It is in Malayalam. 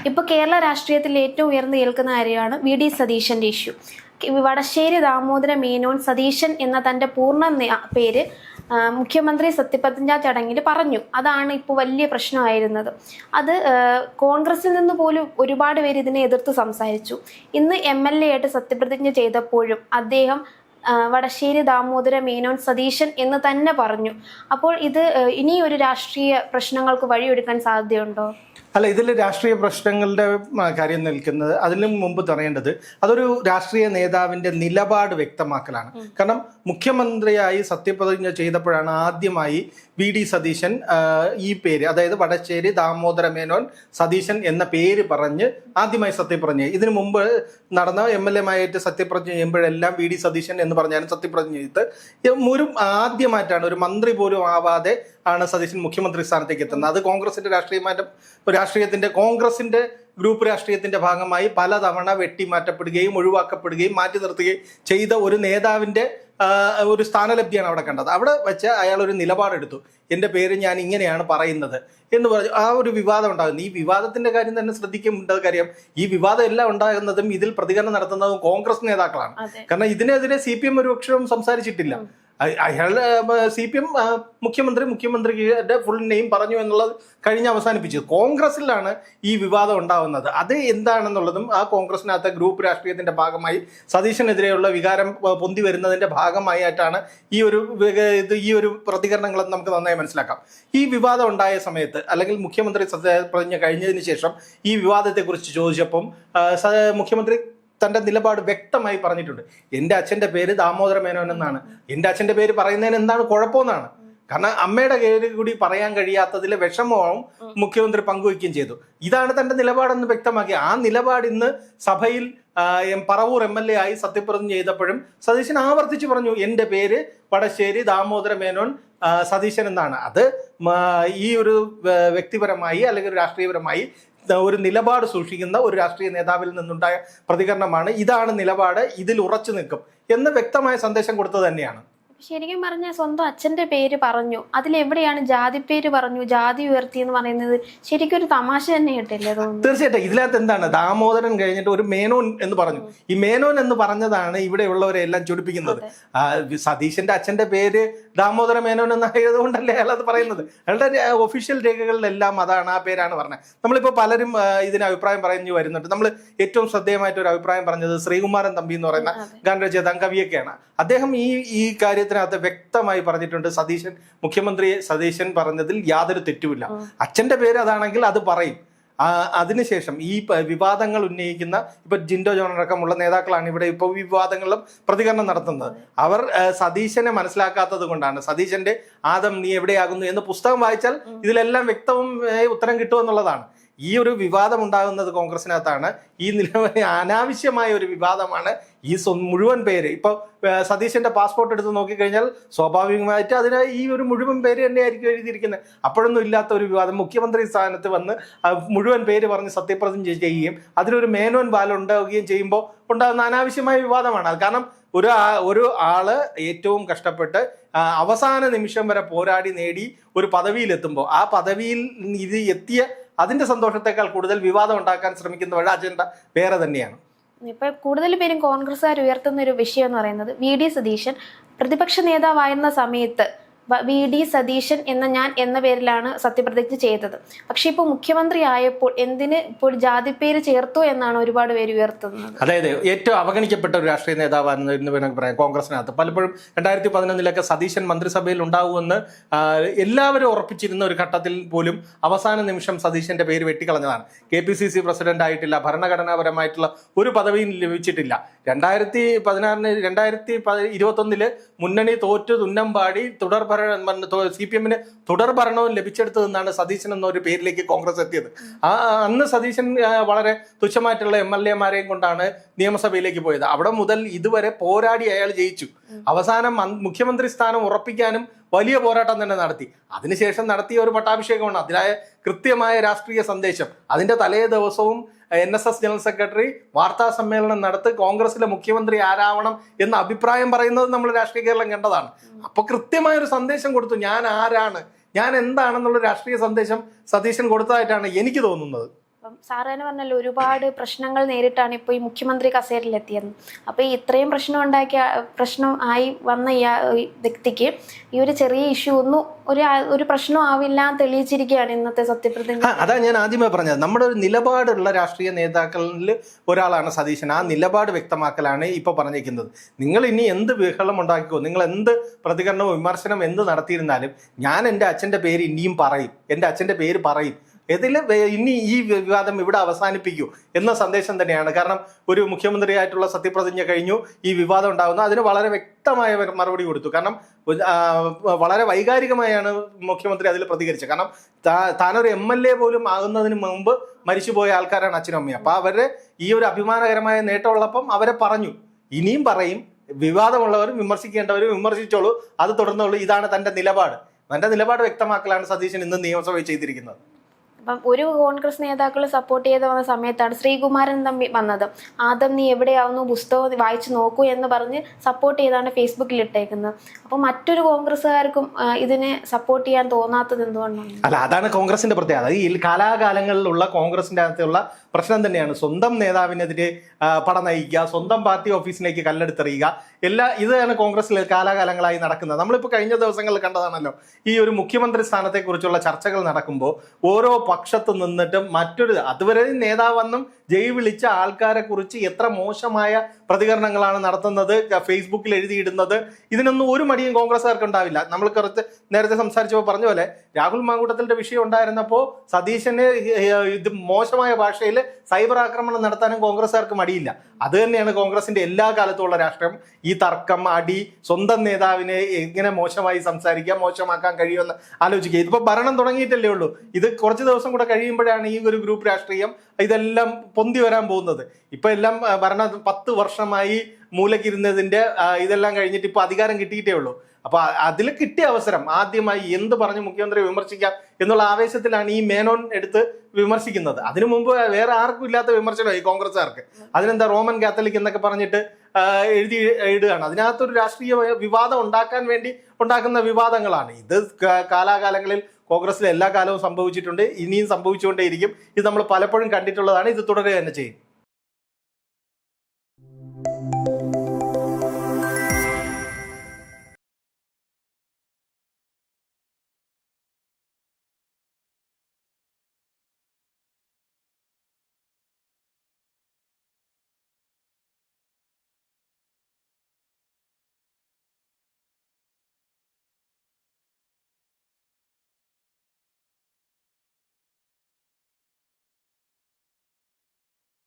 ഇപ്പോൾ കേരള രാഷ്ട്രീയത്തിൽ ഏറ്റവും ഉയർന്നു കേൾക്കുന്ന കാര്യമാണ് വി.ഡി. സതീശന്റെ ഇഷ്യൂ. വടശ്ശേരി ദാമോദര മേനോൻ സതീശൻ എന്ന തൻ്റെ പൂർണ്ണ പേര് മുഖ്യമന്ത്രി സത്യപ്രതിജ്ഞാ ചടങ്ങിൽ പറഞ്ഞു. അതാണ് ഇപ്പോൾ വലിയ പ്രശ്നമായിരുന്നത്. അത് കോൺഗ്രസിൽ നിന്ന് പോലും ഒരുപാട് പേര് ഇതിനെ എതിർത്ത് സംസാരിച്ചു. ഇന്ന് MLA ആയിട്ട് സത്യപ്രതിജ്ഞ ചെയ്തപ്പോഴും അദ്ദേഹം വടശ്ശേരി ദാമോദര മേനോൻ സതീശൻ എന്ന് തന്നെ പറഞ്ഞു. അപ്പോൾ ഇത് ഇനിയൊരു രാഷ്ട്രീയ പ്രശ്നങ്ങൾക്ക് വഴിയൊരുക്കാൻ സാധ്യതയുണ്ടോ? അല്ല, ഇതിൽ രാഷ്ട്രീയ പ്രശ്നങ്ങളുടെ കാര്യം നിൽക്കുന്നത് അതിനു മുമ്പ് പറയേണ്ടത് അതൊരു രാഷ്ട്രീയ നേതാവിൻ്റെ നിലപാട് വ്യക്തമാക്കലാണ്. കാരണം മുഖ്യമന്ത്രിയായി സത്യപ്രതിജ്ഞ ചെയ്തപ്പോഴാണ് ആദ്യമായി വി.ഡി. സതീശൻ ഈ പേര്, അതായത് വടശ്ശേരി ദാമോദര മേനോൻ സതീശൻ എന്ന പേര് പറഞ്ഞ് ആദ്യമായി സത്യപ്രതിജ്ഞ. ഇതിനു മുമ്പ് നടന്ന MLA-മായിട്ട് സത്യപ്രതിജ്ഞ ചെയ്യുമ്പോഴെല്ലാം വി.ഡി. സതീശൻ എന്ന് പറഞ്ഞാലും സത്യപ്രതിജ്ഞ ചെയ്ത് ആദ്യമായിട്ടാണ് ഒരു മന്ത്രി പോലും ആവാതെ ആണ് സതീശൻ മുഖ്യമന്ത്രി സ്ഥാനത്തേക്ക് എത്തുന്നത്. അത് കോൺഗ്രസിന്റെ കോൺഗ്രസിന്റെ ഗ്രൂപ്പ് രാഷ്ട്രീയത്തിന്റെ ഭാഗമായി പലതവണ വെട്ടിമാറ്റപ്പെടുകയും ഒഴിവാക്കപ്പെടുകയും മാറ്റി നിർത്തുകയും ചെയ്ത ഒരു നേതാവിന്റെ ഒരു സ്ഥാനലബ്ധിയാണ് അവിടെ കണ്ടത്. അവിടെ വെച്ച് അയാൾ ഒരു നിലപാടെടുത്തു, എൻ്റെ പേര് ഞാൻ ഇങ്ങനെയാണ് പറയുന്നത് എന്ന് പറഞ്ഞു. ആ ഒരു വിവാദം ഉണ്ടാകുന്നു. ഈ വിവാദത്തിന്റെ കാര്യം തന്നെ ശ്രദ്ധിക്കേണ്ടത് കാര്യം, ഈ വിവാദം എല്ലാം ഉണ്ടാകുന്നതും ഇതിൽ പ്രതികരണം നടത്തുന്നതും കോൺഗ്രസ് നേതാക്കളാണ്. കാരണം ഇതിനെതിരെ CPM ഒരു അക്ഷരവും സംസാരിച്ചിട്ടില്ല. അയാൾ CPM മുഖ്യമന്ത്രിയുടെ ഫുൾ നെയിം പറഞ്ഞു എന്നുള്ളത് കഴിഞ്ഞ് അവസാനിപ്പിച്ചു. കോൺഗ്രസിലാണ് ഈ വിവാദം ഉണ്ടാവുന്നത്. അത് എന്താണെന്നുള്ളതും ആ കോൺഗ്രസിനകത്തെ ഗ്രൂപ്പ് രാഷ്ട്രീയത്തിന്റെ ഭാഗമായി സതീശനെതിരെയുള്ള വികാരം പൊന്തി വരുന്നതിന്റെ ഭാഗമായിട്ടാണ് ഈ ഒരു പ്രതികരണങ്ങളെന്ന് നമുക്ക് നന്നായി മനസ്സിലാക്കാം. ഈ വിവാദം ഉണ്ടായ സമയത്ത്, അല്ലെങ്കിൽ മുഖ്യമന്ത്രി സത്യപ്രതിജ്ഞ കഴിഞ്ഞതിന് ശേഷം ഈ വിവാദത്തെക്കുറിച്ച് ചോദിച്ചപ്പം മുഖ്യമന്ത്രി തൻ്റെ നിലപാട് വ്യക്തമായി പറഞ്ഞിട്ടുണ്ട്. എൻ്റെ അച്ഛൻ്റെ പേര് ദാമോദര മേനോൻ എന്നാണ്. എൻ്റെ അച്ഛൻ്റെ പേര് പറയുന്നതിന് എന്താണ് കുഴപ്പമെന്നാണ്. കാരണം അമ്മയുടെ പേര് കൂടി പറയാൻ കഴിയാത്തതിലെ വിഷമവും മുഖ്യമന്ത്രി പങ്കുവയ്ക്കുകയും ചെയ്തു. ഇതാണ് തൻ്റെ നിലപാടെന്ന് വ്യക്തമാക്കി. ആ നിലപാട് ഇന്ന് സഭയിൽ പറവൂർ MLA ആയി സത്യപ്രതിജ്ഞ ചെയ്തപ്പോഴും സതീശൻ ആവർത്തിച്ച് പറഞ്ഞു, എൻ്റെ പേര് വടശ്ശേരി ദാമോദര മേനോൻ സതീശൻ എന്നാണ്. അത് ഈ ഒരു വ്യക്തിപരമായി അല്ലെങ്കിൽ രാഷ്ട്രീയപരമായി ഒരു നിലപാട് സൂക്ഷിക്കുന്ന ഒരു രാഷ്ട്രീയ നേതാവിൽ നിന്നുണ്ടായ പ്രതികരണമാണ്. ഇതാണ് നിലപാട്, ഇതിൽ ഉറച്ചു നിൽക്കും എന്ന് വ്യക്തമായ സന്ദേശം കൊടുത്തത് തന്നെയാണ്. ശരിക്കും പറഞ്ഞാൽ സ്വന്തം അച്ഛൻ്റെ പേര് പറഞ്ഞു, അതിലെവിടെയാണ് ജാതി പേര് പറഞ്ഞു, ജാതി ഉയർത്തി എന്ന് പറയുന്നത് ശരിക്കും ഒരു തമാശ തന്നെ കിട്ടില്ലേ? തീർച്ചയായിട്ടും ഇതിനകത്ത് എന്താണ്, ദാമോദരൻ കഴിഞ്ഞിട്ട് ഒരു മേനോൻ എന്ന് പറഞ്ഞു. ഈ മേനോൻ എന്ന് പറഞ്ഞതാണ് ഇവിടെയുള്ളവരെ എല്ലാം ചൊടിപ്പിക്കുന്നത്. സതീശന്റെ അച്ഛന്റെ പേര് ദാമോദര മേനോൻ എന്നായതുകൊണ്ടല്ലേ അയാൾ അത് പറയുന്നത്. അയാളുടെ ഒഫീഷ്യൽ രേഖകളിലെല്ലാം അതാണ്, ആ പേരാണ് പറഞ്ഞത്. നമ്മളിപ്പോൾ പലരും ഇതിന് അഭിപ്രായം പറഞ്ഞു വരുന്നുണ്ട്. നമ്മൾ ഏറ്റവും ശ്രദ്ധേയമായിട്ട് ഒരു അഭിപ്രായം പറഞ്ഞത് ശ്രീകുമാരൻ തമ്പി എന്ന് പറയുന്ന ഗാനരചയിതാ കവിയൊക്കെയാണ്. അദ്ദേഹം ഈ കാര്യത്തിനകത്ത് വ്യക്തമായി പറഞ്ഞിട്ടുണ്ട്, മുഖ്യമന്ത്രി സതീശൻ പറഞ്ഞതിൽ യാതൊരു തെറ്റുമില്ല. അച്ഛന്റെ പേര് അതാണെങ്കിൽ അത് പറയും. അതിനുശേഷം ഈ വിവാദങ്ങൾ ഉന്നയിക്കുന്ന ഇപ്പൊ ജിൻഡോ ജോൺ അടക്കമുള്ള നേതാക്കളാണ് ഇവിടെ ഇപ്പോൾ വിവാദങ്ങളിലും പ്രതികരണം നടത്തുന്നത്. അവർ സതീശനെ മനസ്സിലാക്കാത്തത് കൊണ്ടാണ്. സതീശന്റെ ആദം നീ എവിടെയാകുന്നു എന്ന് പുസ്തകം വായിച്ചാൽ ഇതിലെല്ലാം വ്യക്തവും ഉത്തരം കിട്ടുമെന്നുള്ളതാണ്. ഈ ഒരു വിവാദം ഉണ്ടാകുന്നത് കോൺഗ്രസിനകത്താണ്. ഈ അനാവശ്യമായ ഒരു വിവാദമാണ്. ഈ മുഴുവൻ പേര് ഇപ്പോൾ സതീശന്റെ പാസ്പോർട്ട് എടുത്ത് നോക്കിക്കഴിഞ്ഞാൽ സ്വാഭാവികമായിട്ട് അതിന് ഈ ഒരു മുഴുവൻ പേര് തന്നെയായിരിക്കും എഴുതിയിരിക്കുന്നത്. അപ്പോഴൊന്നും ഇല്ലാത്ത ഒരു വിവാദം മുഖ്യമന്ത്രി സ്ഥാനത്ത് വന്ന് മുഴുവൻ പേര് പറഞ്ഞ് സത്യപ്രതിജ്ഞ ചെയ്യുകയും അതിലൊരു മേനോൻ ബാലം ഉണ്ടാവുകയും ചെയ്യുമ്പോൾ ഉണ്ടാകുന്ന അനാവശ്യമായ വിവാദമാണ് അത്. കാരണം ഒരു ആള് ഏറ്റവും കഷ്ടപ്പെട്ട് അവസാന നിമിഷം വരെ പോരാടി നേടി ഒരു പദവിയിലെത്തുമ്പോൾ ആ പദവിയിൽ ഇത് എത്തിയ അതിന്റെ സന്തോഷത്തെക്കാൾ കൂടുതൽ വിവാദം ഉണ്ടാക്കാൻ ശ്രമിക്കുന്നവരുടെ അജണ്ട വേറെ തന്നെയാണ്. ഇപ്പൊ കൂടുതൽ പേരും കോൺഗ്രസ്സുകാർ ഉയർത്തുന്ന ഒരു വിഷയം എന്ന് പറയുന്നത് വി.ഡി. സതീശൻ പ്രതിപക്ഷ നേതാവായിരുന്ന സമയത്ത് വി.ഡി. സതീശൻ എന്ന പേരിലാണ് സത്യപ്രതിജ്ഞ ചെയ്തത്. പക്ഷെ ഇപ്പോൾ മുഖ്യമന്ത്രി ആയപ്പോൾ എന്തിന് ഇപ്പോൾ ജാതിപ്പേര് ചേർത്തു എന്നാണ് ഒരുപാട് പേര് ഉയർത്തുന്നത്. അതായത് ഏറ്റവും അവഗണിക്കപ്പെട്ട ഒരു രാഷ്ട്രീയ നേതാവാണെന്ന് വേണമെങ്കിൽ പറയാം കോൺഗ്രസിനകത്ത്. പലപ്പോഴും 2011 സതീശൻ മന്ത്രിസഭയിൽ ഉണ്ടാവുമെന്ന് എല്ലാവരും ഉറപ്പിച്ചിരുന്ന ഒരു ഘട്ടത്തിൽ പോലും അവസാന നിമിഷം സതീശന്റെ പേര് വെട്ടിക്കളഞ്ഞതാണ്. KPCC പ്രസിഡന്റ് ആയിട്ടില്ല, ഭരണഘടനാപരമായിട്ടുള്ള ഒരു പദവിയും ലഭിച്ചിട്ടില്ല. 2021 മുന്നണി തോറ്റു തുന്നമ്പാടി CPM-ന് തുടർ ഭരണവും ലഭിച്ചെടുത്തതെന്നാണ് സതീശൻ എന്നൊരു പേരിലേക്ക് കോൺഗ്രസ് എത്തിയത്. അന്ന് സതീശൻ വളരെ തുച്ഛമായിട്ടുള്ള MLA-മാരെയും കൊണ്ടാണ് നിയമസഭയിലേക്ക് പോയത്. അവിടെ മുതൽ ഇതുവരെ പോരാടി അയാൾ ജയിച്ചു. അവസാനം മുഖ്യമന്ത്രി സ്ഥാനം ഉറപ്പിക്കാനും വലിയ പോരാട്ടം തന്നെ നടത്തി. അതിനുശേഷം നടത്തിയ ഒരു പട്ടാഭിഷേകമാണ്. അതിനായ കൃത്യമായ രാഷ്ട്രീയ സന്ദേശം. അതിന്റെ തലേ ദിവസവും NSS ജനറൽ സെക്രട്ടറി വാർത്താ സമ്മേളനം നടത്തി കോൺഗ്രസിലെ മുഖ്യമന്ത്രി ആരാവണം എന്ന അഭിപ്രായം പറയുന്നത് നമ്മൾ രാഷ്ട്രീയ കേരളം കണ്ടതാണ്. അപ്പൊ കൃത്യമായ ഒരു സന്ദേശം കൊടുത്തു, ഞാൻ ആരാണ്, ഞാൻ എന്താണെന്നുള്ള രാഷ്ട്രീയ സന്ദേശം സതീശൻ കൊടുത്തതായിട്ടാണ് എനിക്ക് തോന്നുന്നത്. അപ്പം സാറ് തന്നെ പറഞ്ഞല്ലോ ഒരുപാട് പ്രശ്നങ്ങൾ നേരിട്ടാണ് ഇപ്പോൾ ഈ മുഖ്യമന്ത്രി കസേരയിലെത്തിയത്. അപ്പോൾ ഈ ഇത്രയും പ്രശ്നം ആയി വന്ന ഈ വ്യക്തിക്ക് ഈ ഒരു ചെറിയ ഇഷ്യൂ ഒന്നും ഒരു പ്രശ്നം ആവില്ല എന്ന് തെളിയിച്ചിരിക്കുകയാണ് ഇന്നത്തെ സത്യപ്രതിജ്ഞ. അതാ ഞാൻ ആദ്യമേ പറഞ്ഞത്, നമ്മുടെ ഒരു നിലപാടുള്ള രാഷ്ട്രീയ നേതാക്കളിൽ ഒരാളാണ് സതീശൻ. ആ നിലപാട് വ്യക്തമാക്കലാണ് ഇപ്പൊ പറഞ്ഞിരിക്കുന്നത്. നിങ്ങൾ ഇനി എന്ത് ബഹളം ഉണ്ടാക്കിക്കോ, നിങ്ങൾ എന്ത് പ്രതികരണവും വിമർശനം എന്ത് നടത്തിയിരുന്നാലും ഞാൻ എൻ്റെ അച്ഛൻ്റെ പേര് ഇനിയും പറയും, എൻ്റെ അച്ഛൻ്റെ പേര് പറയും. ഇനി ഈ വിവാദം ഇവിടെ അവസാനിപ്പിക്കൂ എന്ന സന്ദേശം തന്നെയാണ്. കാരണം ഒരു മുഖ്യമന്ത്രിയായിട്ടുള്ള സത്യപ്രതിജ്ഞ കഴിഞ്ഞു, ഈ വിവാദം ഉണ്ടാകുന്നു. അതിന് വളരെ വ്യക്തമായ മറുപടി കൊടുത്തു. കാരണം വളരെ വൈകാരികമായാണ് മുഖ്യമന്ത്രി അതിൽ പ്രതികരിച്ചത്. കാരണം താനൊരു MLA പോലും ആകുന്നതിന് മുമ്പ് മരിച്ചുപോയ ആൾക്കാരാണ് അച്ഛനും അമ്മയും. അപ്പൊ അവരെ ഈ ഒരു അഭിമാനകരമായ നേട്ടമുള്ളപ്പം അവരെ പറഞ്ഞു, ഇനിയും പറയും, വിവാദമുള്ളവരും വിമർശിക്കേണ്ടവരും വിമർശിച്ചോളൂ, അത് തുടർന്നോളൂ. ഇതാണ് തന്റെ നിലപാട്. തന്റെ നിലപാട് വ്യക്തമാക്കലാണ് സതീശൻ ഇന്ന് നിയമസഭയിൽ ചെയ്തിരിക്കുന്നത്. അപ്പം ഒരു കോൺഗ്രസ് നേതാക്കൾ സപ്പോർട്ട് ചെയ്ത് വന്ന സമയത്താണ് ശ്രീകുമാരൻ തമ്പി വന്നത്. ആദ്യം നീ എവിടെയാവുന്നു, പുസ്തകം വായിച്ചു നോക്കൂ എന്ന് പറഞ്ഞ് സപ്പോർട്ട് ചെയ്താണ് ഫേസ്ബുക്കിൽ ഇട്ടേക്കുന്നത്. അപ്പോൾ മറ്റൊരു കോൺഗ്രസ്സുകാർക്കും ഇതിനെ സപ്പോർട്ട് ചെയ്യാൻ തോന്നാത്തത് എന്തുകൊണ്ടാണ്? അല്ല, അതാണ് കോൺഗ്രസിന്റെ പ്രത്യേകത. ഈ കാലാകാലങ്ങളിലുള്ള കോൺഗ്രസിന്റെ അകത്തുള്ള പ്രശ്നം തന്നെയാണ്. സ്വന്തം നേതാവിനെതിരെ പട നയിക്കുക, സ്വന്തം പാർട്ടി ഓഫീസിലേക്ക് കല്ലെടുത്തെറിയുക, ഇതാണ് കോൺഗ്രസിൽ കാലാകാലങ്ങളായി നടക്കുന്നത്. നമ്മളിപ്പോൾ കഴിഞ്ഞ ദിവസങ്ങളിൽ കണ്ടതാണല്ലോ, ഈ ഒരു മുഖ്യമന്ത്രി സ്ഥാനത്തെക്കുറിച്ചുള്ള ചർച്ചകൾ നടക്കുമ്പോൾ ഓരോ പക്ഷത്ത് നിന്നിട്ടും അതുവരെ നേതാവെന്നും ജയ് വിളിച്ച ആൾക്കാരെ കുറിച്ച് എത്ര മോശമായ പ്രതികരണങ്ങളാണ് നടത്തുന്നത്, ഫേസ്ബുക്കിൽ എഴുതിയിടുന്നത്. ഇതിനൊന്നും ഒരു മടിയും കോൺഗ്രസ്സുകാർക്ക് ഉണ്ടാവില്ല. നമ്മൾ നേരത്തെ സംസാരിച്ചപ്പോൾ പറഞ്ഞ പോലെ രാഹുൽ മാങ്കൂട്ടത്തിന്റെ വിഷയം ഉണ്ടായിരുന്നപ്പോൾ സതീശന് ഇത് മോശമായ ഭാഷയിൽ സൈബർ ആക്രമണം നടത്താനും കോൺഗ്രസ്സുകാർക്ക് മടിയില്ല. അത് തന്നെയാണ് കോൺഗ്രസിന്റെ എല്ലാ കാലത്തുമുള്ള രാഷ്ട്രീയം. ഈ തർക്കം, അടി, സ്വന്തം നേതാവിനെ എങ്ങനെ മോശമായി സംസാരിക്കാം, മോശമാക്കാൻ കഴിയുമെന്ന് ആലോചിക്കുക. ഇതിപ്പോ ഭരണം തുടങ്ങിയിട്ടല്ലേ ഉള്ളൂ. ഇത് കുറച്ച് ദിവസം കൂടെ കഴിയുമ്പോഴാണ് ഈ ഒരു ഗ്രൂപ്പ് രാഷ്ട്രീയം ഇതെല്ലാം പൊന്തി വരാൻ പോകുന്നത്. ഇപ്പൊ എല്ലാം 10 വർഷമായി മൂലക്കിരുന്നതിന്റെ ഇതെല്ലാം കഴിഞ്ഞിട്ട് ഇപ്പൊ അധികാരം കിട്ടിയിട്ടേ ഉള്ളൂ. അപ്പൊ അതിൽ കിട്ടിയ അവസരം ആദ്യമായി എന്ത് പറഞ്ഞ് മുഖ്യമന്ത്രിയെ വിമർശിക്കാം എന്നുള്ള ആവേശത്തിലാണ് ഈ മേനോൻ എടുത്ത് വിമർശിക്കുന്നത്. അതിനു മുമ്പ് വേറെ ആർക്കും ഇല്ലാത്ത വിമർശനമായി കോൺഗ്രസ്സുകാർക്ക്. അതിനെന്താ റോമൻ കാത്തലിക് എന്നൊക്കെ പറഞ്ഞിട്ട് ഇടുകയാണ്. അതിനകത്തൊരു രാഷ്ട്രീയ വിവാദം ഉണ്ടാക്കാൻ വേണ്ടി ഉണ്ടാക്കുന്ന വിവാദങ്ങളാണ് ഇത്. കാലാകാലങ്ങളിൽ കോൺഗ്രസിൽ എല്ലാ കാലവും സംഭവിച്ചിട്ടുണ്ട്, ഇനിയും സംഭവിച്ചുകൊണ്ടേയിരിക്കും. ഇത് നമ്മൾ പലപ്പോഴും കണ്ടിട്ടുള്ളതാണ്. ഇത് തുടരുക തന്നെ ചെയ്യും.